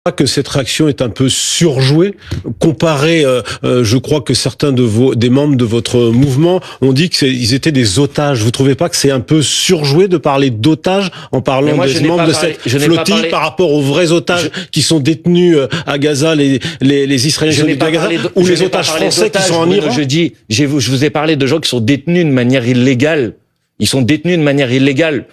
Que cette réaction est un peu surjouée comparé, je crois que certains des membres de votre mouvement ont dit qu'ils étaient des otages. Vous trouvez pas que c'est un peu surjoué de parler d'otages en parlant des membres de cette flottille par rapport aux vrais otages qui sont détenus à Gaza, les Israéliens qui sont à Gaza, ou les otages français qui sont en Iran? Je vous ai parlé de gens qui sont détenus de manière illégale. Ils sont détenus de manière illégale.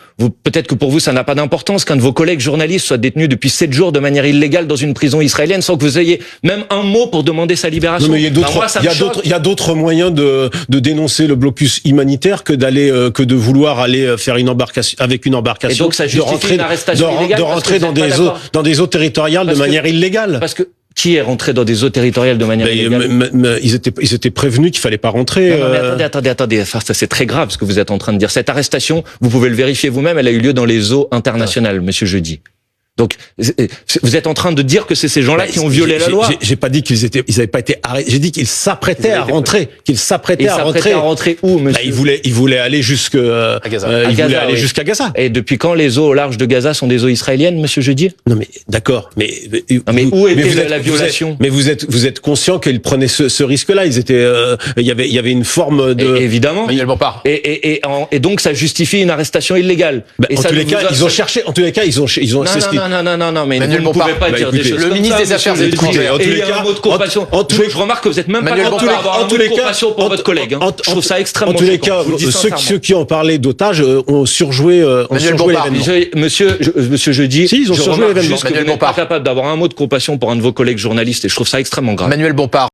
Peut-être que pour vous, ça n'a pas d'importance qu'un de vos collègues journalistes soit détenu depuis 7 jours de manière illégale dans une prison israélienne sans que vous ayez même un mot pour demander sa libération. Non, mais il y a d'autres moyens de dénoncer le blocus humanitaire que de vouloir aller faire une embarcation avec une embarcation. Et donc ça justifie une arrestation illégale de rentrer dans des eaux territoriales de manière illégale. Parce que qui est rentré dans des eaux territoriales de manière illégale? Ils étaient prévenus qu'il fallait pas rentrer. Non, mais attendez. Enfin, ça c'est très grave ce que vous êtes en train de dire. Cette arrestation, vous pouvez le vérifier vous-même, elle a eu lieu dans les eaux internationales, monsieur Jeudi. Donc, vous êtes en train de dire que c'est ces gens-là qui ont violé la loi. J'ai pas dit ils avaient pas été arrêtés. J'ai dit qu'ils s'apprêtaient à rentrer. Qu'ils s'apprêtaient à rentrer. À rentrer où, monsieur? Ils voulaient aller jusqu'à Gaza. Et depuis quand les eaux au large de Gaza sont des eaux israéliennes, monsieur Jeudi? Non, mais d'accord. Mais où était la violation? Mais vous êtes conscient qu'ils prenaient ce risque-là. Ils étaient, il y avait une forme de. Évidemment. Et donc ça justifie une arrestation illégale. En tous les cas, ils ont cherché. En tous les cas, ils ont. Non, mais vous ne pouvez pas dire des choses. Le ministre des Affaires étrangères. Et il y a un mot de compassion. Je remarque que vous êtes même pas capable d'avoir un mot de compassion pour votre collègue. Je trouve ça extrêmement choquant. En tous les cas, ceux qui ont parlé d'otages ont surjoué l'événement. Monsieur Jeudi, si, ils ont surjoué l'événement. Juste que vous n'êtes pas capable d'avoir un mot de compassion pour un de vos collègues journalistes et je trouve ça extrêmement grave. Manuel Bompard.